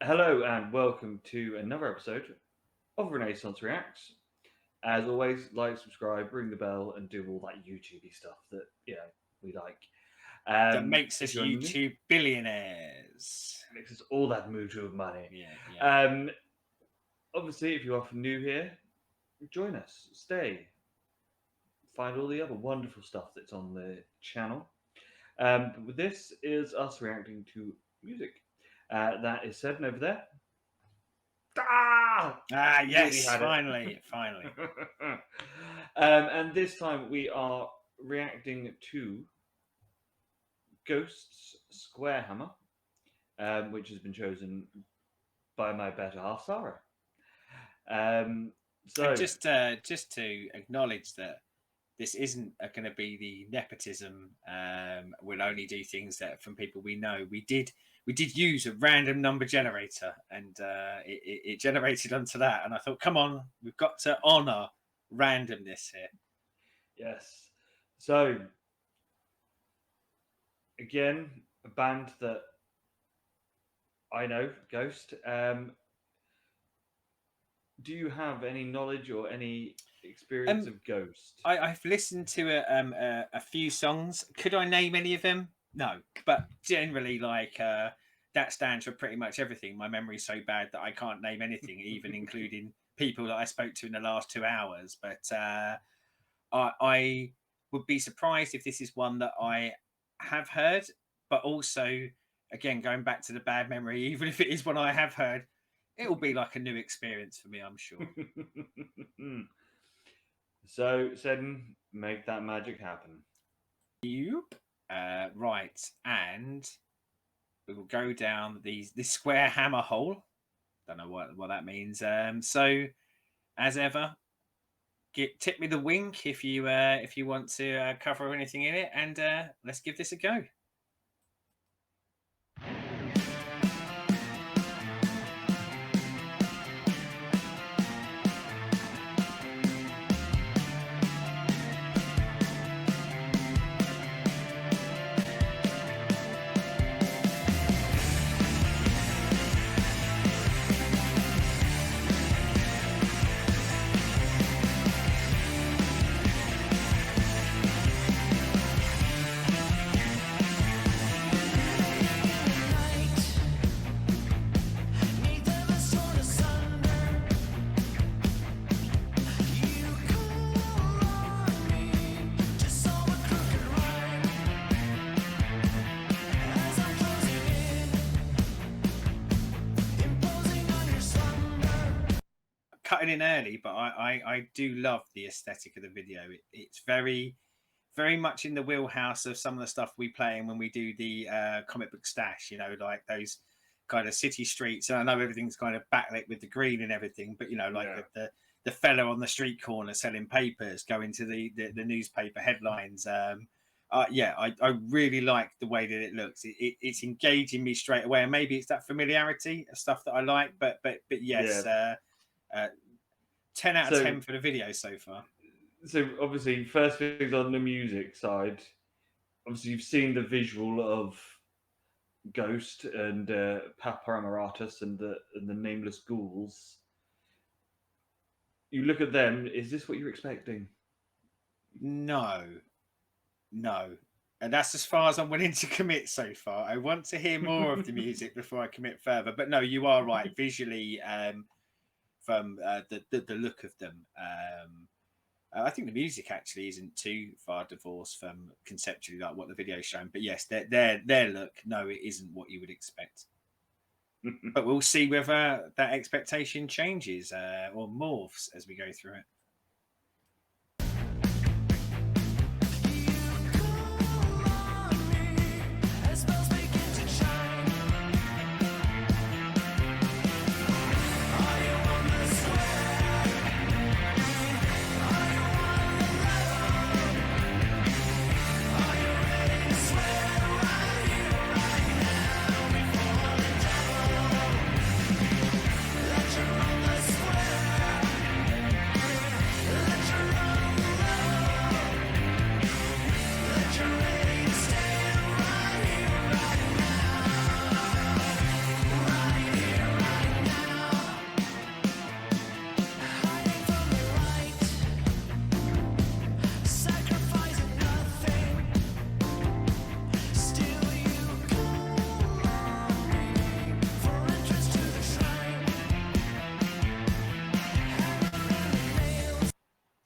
Hello and welcome to another episode of Renaissance Reacts. As always, like, subscribe, ring the bell, and do all that YouTubey stuff that we like. That makes us if you're new, YouTube billionaires. makes us all that mutual money. Yeah. Obviously, if you are new here, join us, stay, find all the other wonderful stuff that's on the channel. But this is us reacting to music. That is 7 over there. Yes, finally. And this time we are reacting to Ghost's Square Hammer, which has been chosen by my better half, Sarah. So just to acknowledge that this isn't going to be the nepotism. We'll only do things that from people we know. We did use a random number generator, and it generated onto that. And I thought, come on, we've got to honour randomness here. Yes. So again, a band that I know, Ghost. Do you have any knowledge or any experience of Ghost? I've listened to a few songs. Could I name any of them? No, but generally, that stands for pretty much everything. My memory's so bad that I can't name anything, even including people that I spoke to in the last 2 hours. But I would be surprised if this is one that I have heard. But also, again, going back to the bad memory, even if it is one I have heard, it will be like a new experience for me, I'm sure. So, Seddon, make that magic happen. Right, and we will go down this square hammer hole. Don't know what that means. So, as ever, tip me the wink if you want to cover anything in it, and let's give this a go. Cutting in early, but I do love the aesthetic of the video. It's very, very much in the wheelhouse of some of the stuff we play in when we do the comic book stash, like those kind of city streets. And I know everything's kind of backlit with the green and everything, but the fella on the street corner selling papers, going to the newspaper headlines. I really like the way that it looks. It's engaging me straight away, and maybe it's that familiarity of stuff that I like. But yes. Yeah. 10 out of 10 for the video so far. So obviously, first things on the music side, obviously you've seen the visual of Ghost and Paparammaratus and the nameless ghouls. You look at them, is this what you're expecting? No. And that's as far as I'm willing to commit so far. I want to hear more of the music before I commit further. But no, you are right. Visually, from the look of them, I think the music actually isn't too far divorced from conceptually like what the video's showing. But yes, their look, no, it isn't what you would expect. But we'll see whether that expectation changes or morphs as we go through it.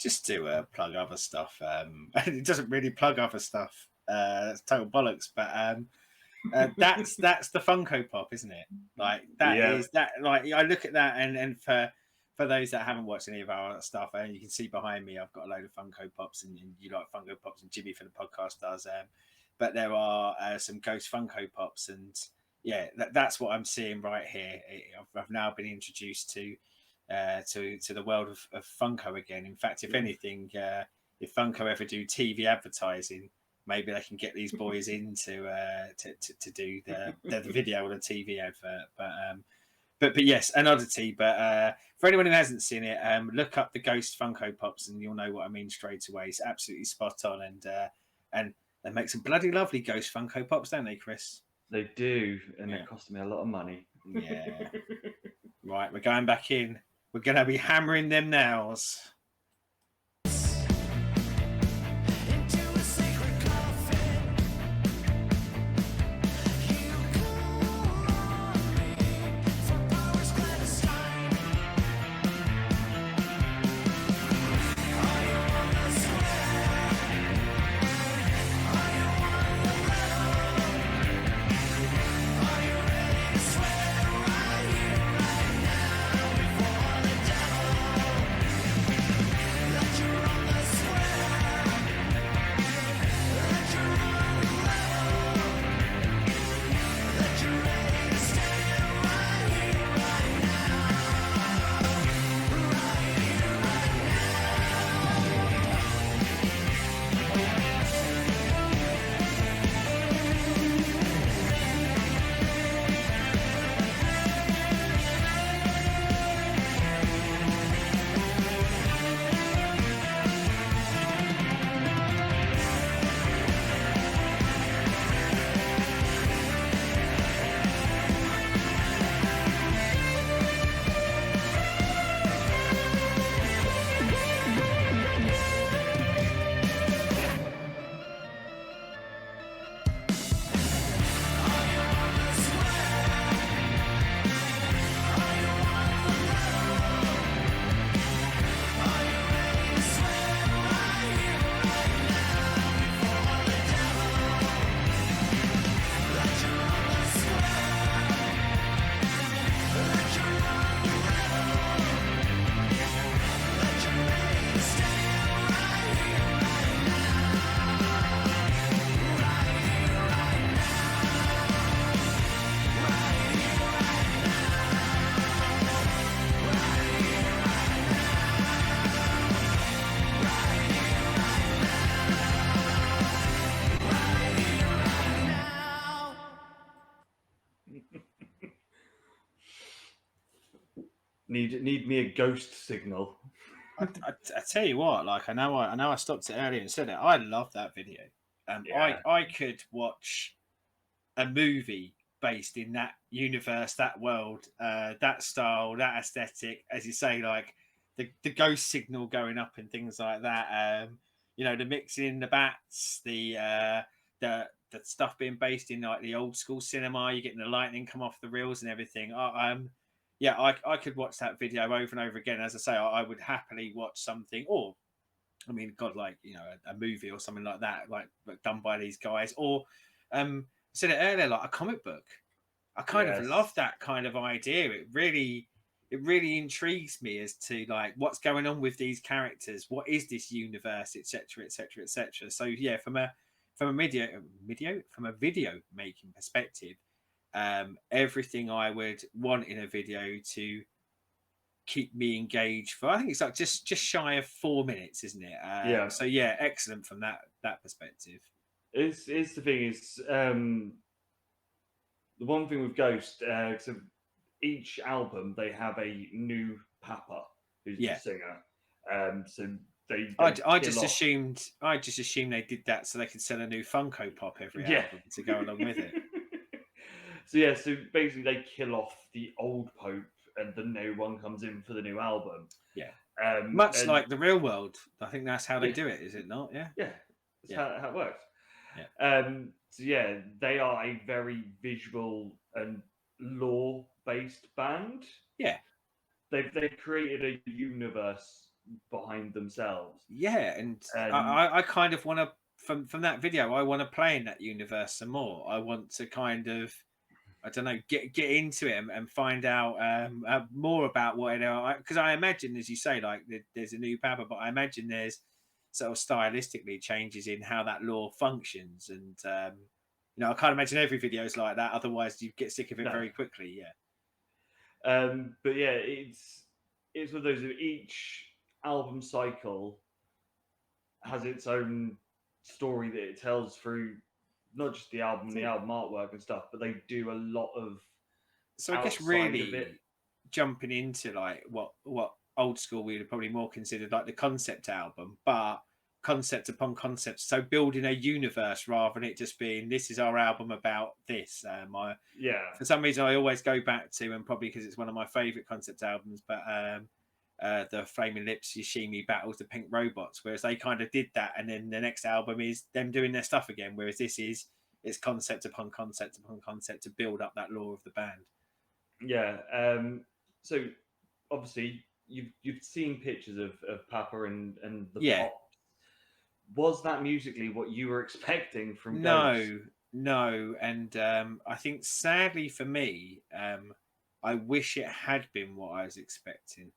just to plug other stuff. It doesn't really plug other stuff. It's total bollocks. But that's the Funko Pop, isn't it? Like that is that. Like I look at that, and for those that haven't watched any of our stuff, and you can see behind me, I've got a load of Funko Pops, and you like Funko Pops, and Jimmy for the podcast does. But there are some Ghost Funko Pops, and yeah, that's what I'm seeing right here. I've now been introduced to the world of Funko again. In fact, if anything, if Funko ever do TV advertising, maybe they can get these boys in to do the video or the TV advert. But yes, an oddity. But for anyone who hasn't seen it, look up the Ghost Funko Pops, and you'll know what I mean straight away. It's absolutely spot on, and they make some bloody lovely Ghost Funko Pops, don't they, Chris? They do, and they're costing me a lot of money. Yeah. Right, we're going back in. We're going to be hammering them nails. Need me a ghost signal. I tell you what, like I know I stopped it earlier and said it. I love that video. I could watch a movie based in that universe, that world, that style, that aesthetic, as you say, like the ghost signal going up and things like that. You know, the mixing in the bats, the stuff being based in like the old school cinema. You're getting the lightning come off the reels and everything. Yeah, I could watch that video over and over again. As I say, I would happily watch something, or I mean, God, like, you know, a movie or something like that, like done by these guys, or I said it earlier, like a comic book. I kind of love that kind of idea. It really intrigues me as to like what's going on with these characters. What is this universe, etc., etc., etc. So yeah, from a video making perspective, everything I would want in a video to keep me engaged for, I think it's like just shy of 4 minutes, isn't it? So yeah, excellent from that perspective. It's the thing is the one thing with Ghost, so each album they have a new Papa who's the singer. So I just assumed they did that so they could sell a new Funko Pop every album to go along with it. So basically they kill off the old Pope and the new one comes in for the new album. Much like the real world. I think that's how they do it, is it not? That's how it works. They are a very visual and lore based band. They've created a universe behind themselves. Yeah, and And I kind of want to from that video. I want to play in that universe some more. I want to kind of, I don't know, get into it and find out more about what it are. Because I imagine, as you say, like there's a new Papa, but I imagine there's sort of stylistically changes in how that law functions. And I can't imagine every video is like that. Otherwise, you get sick of it no, very quickly. Yeah. but yeah, it's one of those. Each album cycle has its own story that it tells through not just the album, the album artwork and stuff, but they do a lot of So I guess outside of it. really jumping into like what old school we would probably more considered like the concept album, but concept upon concept. So building a universe rather than it just being this is our album about this. Yeah, For some reason I always go back to, and probably because it's one of my favourite concept albums, but the Flaming Lips Yoshimi battles the Pink Robots, whereas they kind of did that, and then the next album is them doing their stuff again, whereas this is it's concept upon concept upon concept to build up that lore of the band. yeah. So obviously you've seen pictures of Papa and the Yeah. pop. Was that musically what you were expecting from Ghost? No, and I think sadly for me, I wish it had been what I was expecting,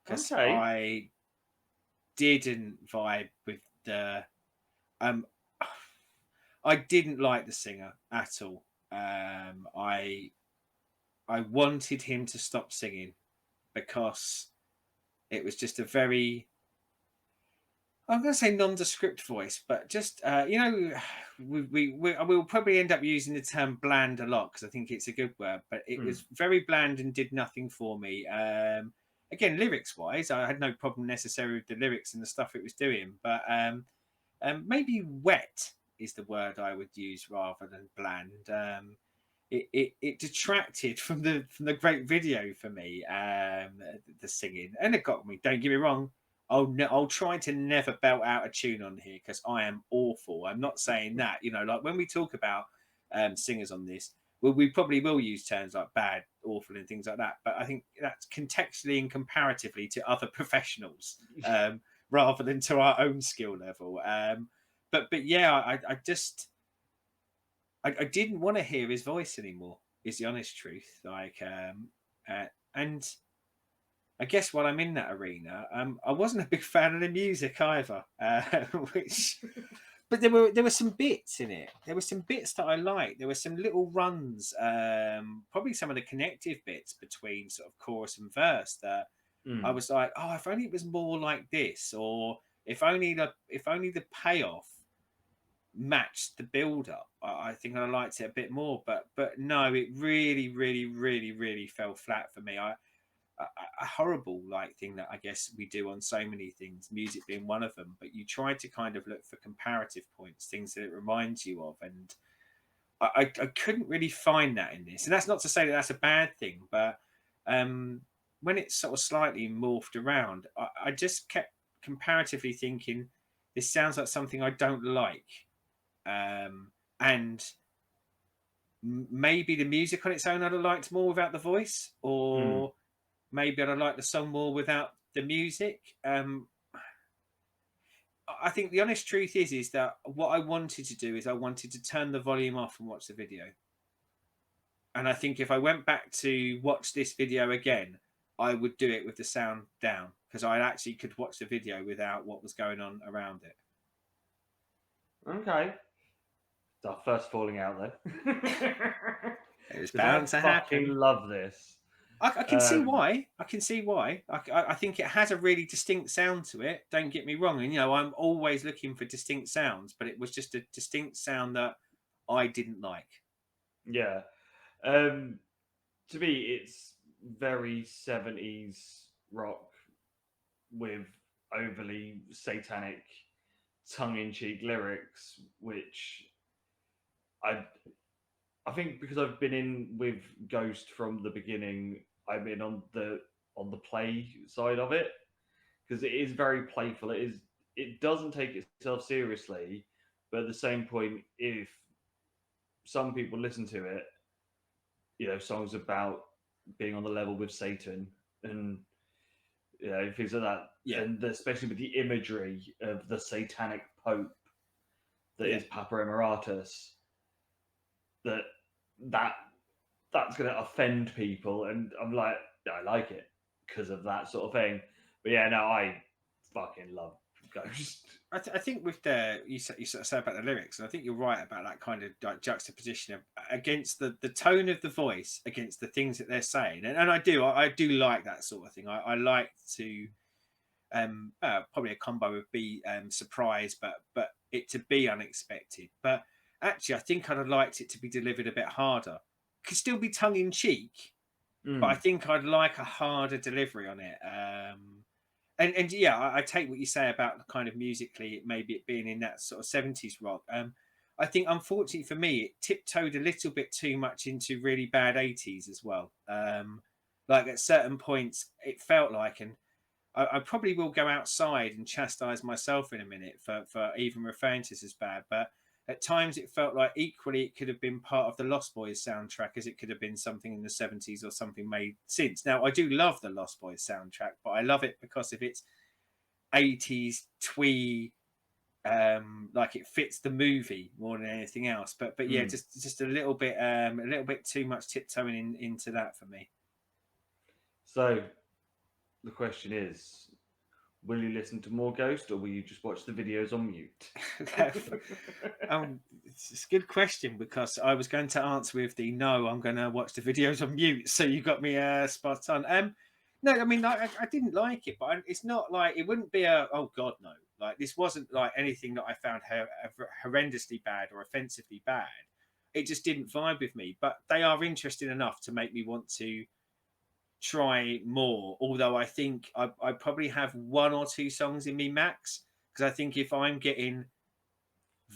because Okay. I didn't vibe with the um I didn't like the singer at all. I wanted him to stop singing because it was just a very, I'm going to say nondescript voice, but just we'll probably end up using the term bland a lot because I think it's a good word, but it was very bland and did nothing for me. Again, lyrics wise, I had no problem necessarily with the lyrics and the stuff it was doing, but maybe wet is the word I would use rather than bland. It detracted from the great video for me, the singing, and it got me. Don't get me wrong. I'll try to never belt out a tune on here because I am awful. I'm not saying that. Like when we talk about singers on this, we probably will use terms like bad, awful, and things like that. But I think that's contextually and comparatively to other professionals, rather than to our own skill level. But yeah, I just I didn't want to hear his voice anymore. Is the honest truth. And I guess while I'm in that arena, I wasn't a big fan of the music either. But there were some bits in it. There were some bits that I liked. There were some little runs, probably some of the connective bits between sort of chorus and verse that I was like, oh, if only it was more like this, or if only the payoff matched the build up. I think I liked it a bit more. But no, it really, really, really, really fell flat for me. A horrible thing that I guess we do on so many things, music being one of them, but you try to kind of look for comparative points, things that it reminds you of, and I couldn't really find that in this. And that's not to say that that's a bad thing, but when it's sort of slightly morphed around, I just kept comparatively thinking this sounds like something I don't like, and maybe the music on its own I'd have liked more without the voice, or maybe I'd have liked the song more without the music. I think the honest truth is that what I wanted to do is I wanted to turn the volume off and watch the video. And I think if I went back to watch this video again, I would do it with the sound down because I actually could watch the video without what was going on around it. Okay. It's our first falling out though. It was 'Cause I bound to fucking happen. love this. I can see why. I can see why. I think it has a really distinct sound to it. Don't get me wrong. And, I'm always looking for distinct sounds, but it was just a distinct sound that I didn't like. Yeah. To me, it's very 70s rock with overly satanic, tongue-in-cheek lyrics, which I think because I've been in with Ghost from the beginning, I'm in on the play side of it because it is very playful. It doesn't take itself seriously, but at the same point, if some people listen to it, songs about being on the level with Satan and you know, things like that. Yeah. And especially with the imagery of the satanic Pope that Yeah. is Papa Emeritus, that's going to offend people. And I'm like, I like it because of that sort of thing. But yeah, no, I fucking love Ghost. I think with you sort of say about the lyrics, and I think you're right about that kind of like juxtaposition of, against the tone of the voice against the things that they're saying, and I do like that sort of thing. I like to probably a combo of be surprised, but it to be unexpected. But actually, I think I'd have liked it to be delivered a bit harder. Could still be tongue in cheek, but I think I'd like a harder delivery on it. And yeah, I take what you say about the kind of musically, maybe it being in that sort of 70s rock. I think, unfortunately for me, it tiptoed a little bit too much into really bad 80s as well. Like at certain points, it felt like, and I probably will go outside and chastise myself in a minute for even referring to this as bad, but at times it felt like equally it could have been part of the Lost Boys soundtrack as it could have been something in the 70s or something made since. Now, I do love the Lost Boys soundtrack, but I love it because of its 80s twee, like it fits the movie more than anything else. But yeah, just a little bit too much tiptoeing into that for me. So the question is, will you listen to more Ghost, or will you just watch the videos on mute? It's a good question, because I was going to answer with the no, I'm going to watch the videos on mute. So you got me spot on. No, I mean, I didn't like it, but it's not like it wouldn't be oh God, no. Like this wasn't like anything that I found horrendously bad or offensively bad. It just didn't vibe with me. But they are interesting enough to make me want to try more, although I think I probably have one or two songs in me max, because I think if I'm getting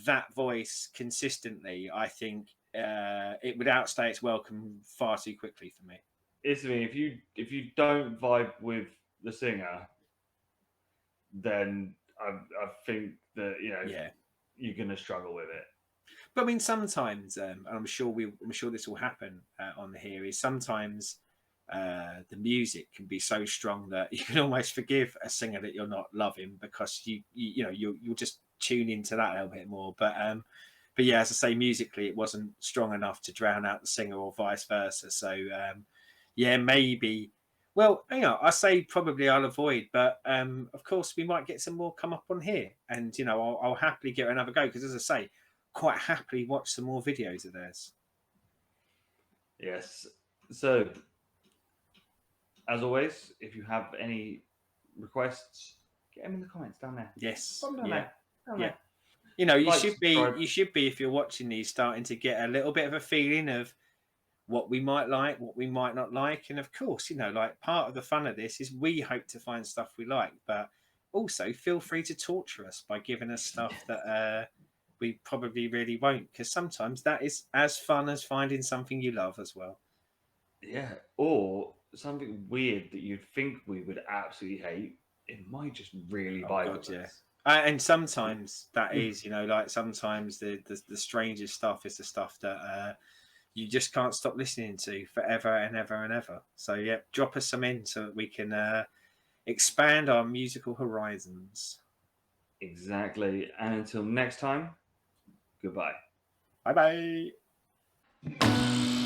that voice consistently, I think it would outstay its welcome far too quickly for me. It's me. If you don't vibe with the singer, then I think that you're gonna struggle with it. But I mean, sometimes, and I'm sure this will happen on here, is sometimes the music can be so strong that you can almost forgive a singer that you're not loving, because you'll just tune into that a little bit more. But yeah, as I say, musically it wasn't strong enough to drown out the singer, or vice versa. So yeah, maybe. Well, I say probably I'll avoid, but of course we might get some more come up on here, and I'll happily give it another go, because as I say, quite happily watch some more videos of theirs. Yes. So, as always, if you have any requests, get them in the comments down there. Yes. Down there. There. You should be, if you're watching these, starting to get a little bit of a feeling of what we might like, what we might not like. And of course, like part of the fun of this is we hope to find stuff we like, but also feel free to torture us by giving us stuff that we probably really won't, because sometimes that is as fun as finding something you love as well. Yeah, or something weird that you'd think we would absolutely hate. It might just really vibe with us. And sometimes that is, like sometimes the strangest stuff is the stuff that you just can't stop listening to forever and ever and ever. So yeah, drop us some in so that we can expand our musical horizons. Exactly. And until next time, goodbye. Bye bye.